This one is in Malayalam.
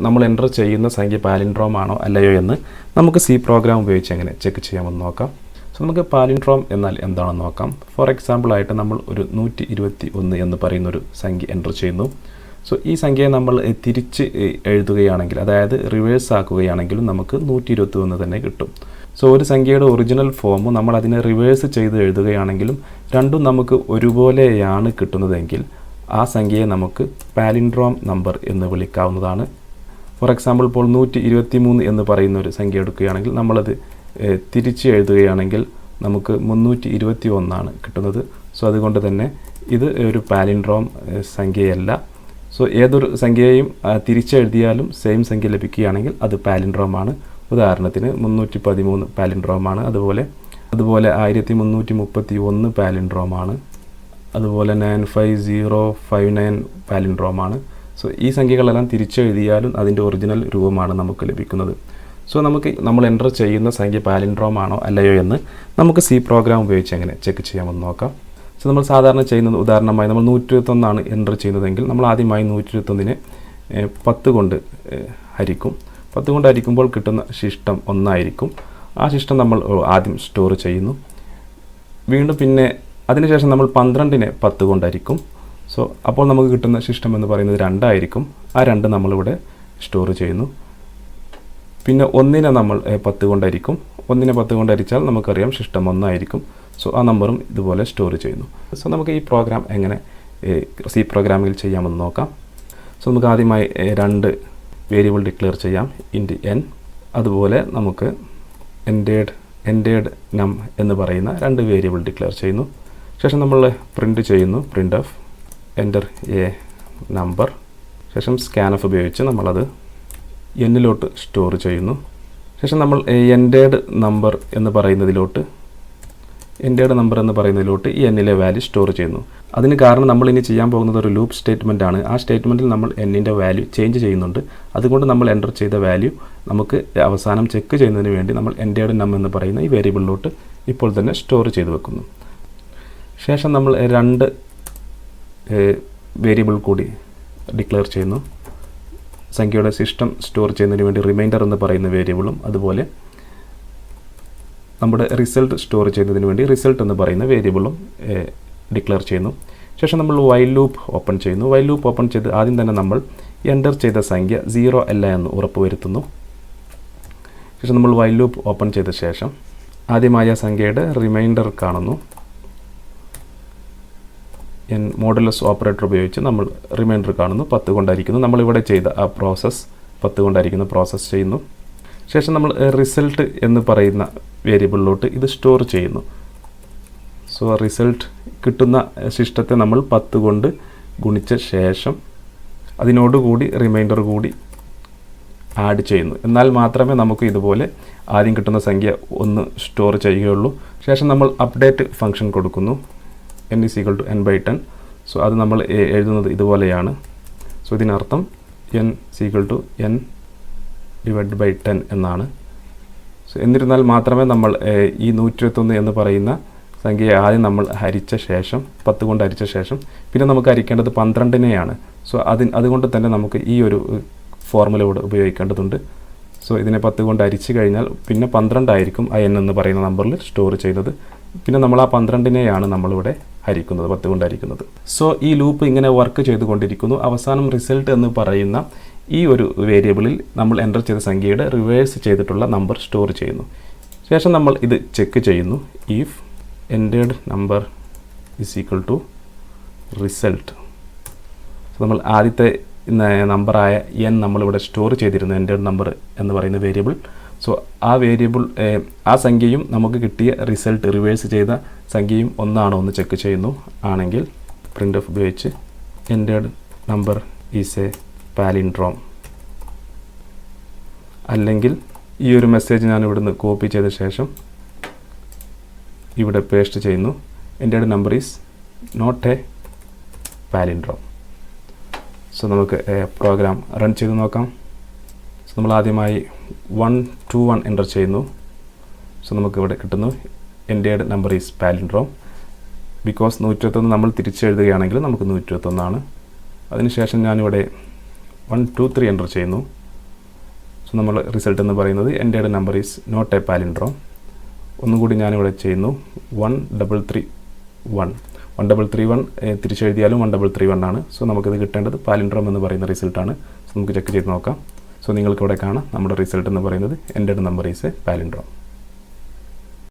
നമ്മൾ എൻ്റർ ചെയ്യുന്ന സംഖ്യ പാലിൻഡ്രോം ആണോ അല്ലയോ എന്ന് നമുക്ക് സി പ്രോഗ്രാം ഉപയോഗിച്ച് എങ്ങനെ ചെക്ക് ചെയ്യാമെന്ന് നോക്കാം. സോ നമുക്ക് പാലിൻഡ്രോം എന്നാൽ എന്താണെന്ന് നോക്കാം. ഫോർ എക്സാമ്പിൾ ആയിട്ട് നമ്മൾ ഒരു 121 എന്ന് പറയുന്നൊരു സംഖ്യ എൻ്റർ ചെയ്യുന്നു. സോ ഈ സംഖ്യയെ നമ്മൾ തിരിച്ച് എഴുതുകയാണെങ്കിൽ, അതായത് റിവേഴ്സ് ആക്കുകയാണെങ്കിലും നമുക്ക് 121 തന്നെ കിട്ടും. സോ ഒരു സംഖ്യയുടെ ഒറിജിനൽ ഫോമും നമ്മൾ അതിനെ റിവേഴ്സ് ചെയ്ത് എഴുതുകയാണെങ്കിലും രണ്ടും നമുക്ക് ഒരുപോലെയാണ് കിട്ടുന്നതെങ്കിൽ ആ സംഖ്യയെ നമുക്ക് പാലിൻഡ്രോം നമ്പർ എന്ന് വിളിക്കാവുന്നതാണ്. ഫോർ എക്സാമ്പിൾ ഇപ്പോൾ 123 എന്ന് പറയുന്ന ഒരു സംഖ്യ എടുക്കുകയാണെങ്കിൽ നമ്മളത് തിരിച്ച് എഴുതുകയാണെങ്കിൽ നമുക്ക് 321 കിട്ടുന്നത്. സോ അതുകൊണ്ട് തന്നെ ഇത് ഒരു പാലിൻഡ്രോം സംഖ്യയല്ല. സോ ഏതൊരു സംഖ്യയെയും തിരിച്ചെഴുതിയാലും സെയിം സംഖ്യ ലഭിക്കുകയാണെങ്കിൽ അത് പാലിൻഡ്രോമാണ്. ഉദാഹരണത്തിന് 313 പാലിൻഡ്രോമാണ്. അതുപോലെ 1331 പാലിൻഡ്രോമാണ്. അതുപോലെ 95059 പാലിൻഡ്രോമാണ്. സോ ഈ സംഖ്യകളെല്ലാം തിരിച്ചെഴുതിയാലും അതിൻ്റെ ഒറിജിനൽ രൂപമാണ് നമുക്ക് ലഭിക്കുന്നത്. സോ നമ്മൾ എൻ്റർ ചെയ്യുന്ന സംഖ്യ പാലിൻഡ്രോം ആണോ അല്ലയോ എന്ന് നമുക്ക് സി പ്രോഗ്രാം ഉപയോഗിച്ച് എങ്ങനെ ചെക്ക് ചെയ്യാമെന്ന് നോക്കാം. സോ നമ്മൾ സാധാരണ ചെയ്യുന്നത്, ഉദാഹരണമായി നമ്മൾ 121 എൻ്റർ ചെയ്യുന്നതെങ്കിൽ നമ്മൾ ആദ്യമായി 121നെ 10 കൊണ്ട് ഹരിക്കും. 10 കൊണ്ട് ഹരിക്കുമ്പോൾ കിട്ടുന്ന ശിഷ്ടം 1 ആയിരിക്കും. ആ ശിഷ്ടം നമ്മൾ ആദ്യം സ്റ്റോർ ചെയ്യുന്നു. വീണ്ടും പിന്നെ അതിനുശേഷം നമ്മൾ 12നെ 10 കൊണ്ട് ഹരിക്കും. സോ അപ്പോൾ നമുക്ക് കിട്ടുന്ന ശിഷ്ടം എന്ന് പറയുന്നത് 2 ആയിരിക്കും. ആ 2 നമ്മളിവിടെ സ്റ്റോർ ചെയ്യുന്നു. പിന്നെ 1നെ നമ്മൾ 10 കൊണ്ട് ഹരിക്കും. 1നെ 10 കൊണ്ട് ഹരിച്ചാൽ നമുക്കറിയാം ശിഷ്ടം 1 ആയിരിക്കും. സോ ആ നമ്പറും ഇതുപോലെ സ്റ്റോർ ചെയ്യുന്നു. സോ നമുക്ക് ഈ പ്രോഗ്രാം എങ്ങനെ സി പ്രോഗ്രാമിൽ ചെയ്യാമെന്ന് നോക്കാം. സോ നമുക്ക് ആദ്യമായി 2 വേരിയബിൾ ഡിക്ലെയർ ചെയ്യാം, ഇൻറ്റ് n. അതുപോലെ നമുക്ക് എൻഡേഡ് നം എന്ന് പറയുന്ന 2 വേരിയബിൾ ഡിക്ലെയർ ചെയ്യുന്നു. ശേഷം നമ്മൾ പ്രിൻറ്റ് ചെയ്യുന്നു, print of enter A number. ശേഷം സ്കാൻഫ് ഉപയോഗിച്ച് നമ്മളത് എന്നിലോട്ട് സ്റ്റോർ ചെയ്യുന്നു. ശേഷം നമ്മൾ എൻഡേഡ് നമ്പർ എന്ന് പറയുന്നതിലോട്ട് ഈ എന്നിലെ വാല്യൂ സ്റ്റോർ ചെയ്യുന്നു. അതിന് കാരണം നമ്മൾ ഇനി ചെയ്യാൻ പോകുന്നത് ഒരു ലൂപ്പ് സ്റ്റേറ്റ്മെൻ്റ് ആണ്. ആ സ്റ്റേറ്റ്മെൻറ്റിൽ നമ്മൾ എന്നിൻ്റെ വാല്യൂ ചേഞ്ച് ചെയ്യുന്നുണ്ട്. അതുകൊണ്ട് നമ്മൾ എൻ്റർ ചെയ്ത വാല്യൂ നമുക്ക് അവസാനം ചെക്ക് ചെയ്യുന്നതിന് വേണ്ടി നമ്മൾ എൻഡേഡ് നം എന്ന് പറയുന്ന ഈ വേരിയബിളിലോട്ട് ഇപ്പോൾ തന്നെ സ്റ്റോർ ചെയ്ത് വെക്കുന്നു. ശേഷം നമ്മൾ 2 വേരിയബിൾ കൂടി ഡിക്ലെയർ ചെയ്യുന്നു. സംഖ്യയുടെ സിസ്റ്റം സ്റ്റോർ ചെയ്യുന്നതിന് വേണ്ടി റിമൈൻഡർ എന്ന് പറയുന്ന വേരിയബിളും, അതുപോലെ നമ്മുടെ റിസൾട്ട് സ്റ്റോർ ചെയ്യുന്നതിന് വേണ്ടി റിസൾട്ട് എന്ന് പറയുന്ന വേരിയബിളും ഡിക്ലെയർ ചെയ്യുന്നു. ശേഷം നമ്മൾ വൈൽ ലൂപ്പ് ഓപ്പൺ ചെയ്യുന്നു. വൈൽ ലൂപ്പ് ഓപ്പൺ ചെയ്ത് ആദ്യം തന്നെ നമ്മൾ എൻ്റർ ചെയ്ത സംഖ്യ 0 അല്ല എന്ന് ഉറപ്പുവരുത്തുന്നു. ശേഷം നമ്മൾ വൈൽ ലൂപ്പ് ഓപ്പൺ ചെയ്ത ശേഷം ആദ്യമായ സംഖ്യയുടെ റിമൈൻഡർ കാണുന്നു. മോഡുലസ് ഓപ്പറേറ്റർ ഉപയോഗിച്ച് നമ്മൾ റിമൈൻഡർ കാണുന്നു, 10 കൊണ്ടായിരിക്കുന്നു. നമ്മളിവിടെ ചെയ്ത ആ പ്രോസസ്സ് 10 കൊണ്ടായിരിക്കുന്ന പ്രോസസ്സ് ചെയ്യുന്നു. ശേഷം നമ്മൾ റിസൾട്ട് എന്ന് പറയുന്ന വേരിയബിളിലോട്ട് ഇത് സ്റ്റോർ ചെയ്യുന്നു. സോ റിസൾട്ട് കിട്ടുന്ന ശിഷ്ടത്തെ നമ്മൾ 10 കൊണ്ട് ഗുണിച്ച ശേഷം അതിനോടുകൂടി റിമൈൻഡർ കൂടി ആഡ് ചെയ്യുന്നു. എന്നാൽ മാത്രമേ നമുക്ക് ഇതുപോലെ ആദ്യം കിട്ടുന്ന സംഖ്യ 1 സ്റ്റോർ ചെയ്യുകയുള്ളൂ. ശേഷം നമ്മൾ അപ്ഡേറ്റ് ഫംഗ്ഷൻ കൊടുക്കുന്നു, n = n/10. സോ അത് നമ്മൾ എഴുതുന്നത് ഇതുപോലെയാണ്. സോ ഇതിനർത്ഥം n = n/10 എന്നാണ്. സോ എന്നിരുന്നാൽ മാത്രമേ നമ്മൾ ഈ 121 എന്ന് പറയുന്ന സംഖ്യയെ ആദ്യം നമ്മൾ ഹരിച്ച ശേഷം 10 കൊണ്ട് ഹരിച്ച ശേഷം പിന്നെ നമുക്ക് ഹരിക്കേണ്ടത് 12നെയാണ്. സോ അതുകൊണ്ട് തന്നെ നമുക്ക് ഈ ഒരു ഫോർമുല ഇവിടെ ഉപയോഗിക്കേണ്ടതുണ്ട്. സോ ഇതിനെ 10 കൊണ്ട് ഹരിച്ചു കഴിഞ്ഞാൽ പിന്നെ 12 ആയിരിക്കും ആ n എന്ന് പറയുന്ന നമ്പറിൽ സ്റ്റോർ ചെയ്യുന്നത്. പിന്നെ നമ്മൾ ആ 12നെയാണ് നമ്മളിവിടെ ഹരിക്കുന്നത്, 10 കൊണ്ട് ഹരിക്കുന്നത്. സോ ഈ ലൂപ്പ് ഇങ്ങനെ വർക്ക് ചെയ്തുകൊണ്ടിരിക്കുന്നു. അവസാനം റിസൾട്ട് എന്ന് പറയുന്ന ഈ ഒരു വേരിയബിളിൽ നമ്മൾ എൻ്റർ ചെയ്ത സംഖ്യയുടെ റിവേഴ്സ് ചെയ്തിട്ടുള്ള നമ്പർ സ്റ്റോർ ചെയ്യുന്നു. ശേഷം നമ്മൾ ഇത് ചെക്ക് ചെയ്യുന്നു, if ended number = result. So നമ്മൾ ആദ്യത്തെ നമ്പറായ n നമ്മളിവിടെ സ്റ്റോർ ചെയ്തിരുന്നു, എൻഡേഡ് നമ്പർ എന്ന് പറയുന്ന വേരിയബിൾ. സോ ആ വേരിയബിൾ ആ സംഖ്യയും നമുക്ക് കിട്ടിയ റിസൾട്ട് റിവേഴ്സ് ചെയ്ത സംഖ്യയും ഒന്നാണോ എന്ന് ചെക്ക് ചെയ്യുന്നു. ആണെങ്കിൽ പ്രിൻ്റ് ഓഫ് ഉപയോഗിച്ച് ended number is A palindrome. അല്ലെങ്കിൽ ഈ ഒരു മെസ്സേജ് ഞാൻ ഇവിടുന്ന് കോപ്പി ചെയ്ത ശേഷം ഇവിടെ പേസ്റ്റ് ചെയ്യുന്നു, entered number is not a palindrome. So നമുക്ക് പ്രോഗ്രാം റൺ ചെയ്ത് നോക്കാം. സോ നമ്മൾ ആദ്യമായി 121 എൻ്റർ ചെയ്യുന്നു. സോ നമുക്ക് ഇവിടെ കിട്ടുന്നു ended number is palindrome. Because 121 നമ്മൾ തിരിച്ചെഴുതുകയാണെങ്കിൽ നമുക്ക് 121 ആണ്. അതിനുശേഷം ഞാനിവിടെ 1 2 3 എൻ്റർ ചെയ്യുന്നു. സോ നമ്മൾ റിസൾട്ട് എന്ന് പറയുന്നത് entered number is not a palindrome. ഒന്നുകൂടി ഞാനിവിടെ ചെയ്യുന്നു. 1331 തിരിച്ചെഴുതിയാലും 1331 ആണ്. സോ നമുക്കിത് കിട്ടേണ്ടത് പാലിൻഡ്രോം എന്ന് പറയുന്ന റിസൾട്ടാണ്. സോ നമുക്ക് ചെക്ക് ചെയ്ത് നോക്കാം. സോ നിങ്ങൾക്ക് ഇവിടെ കാണാം നമ്മുടെ റിസൾട്ട് എന്ന് പറയുന്നത് entered number is A palindrome.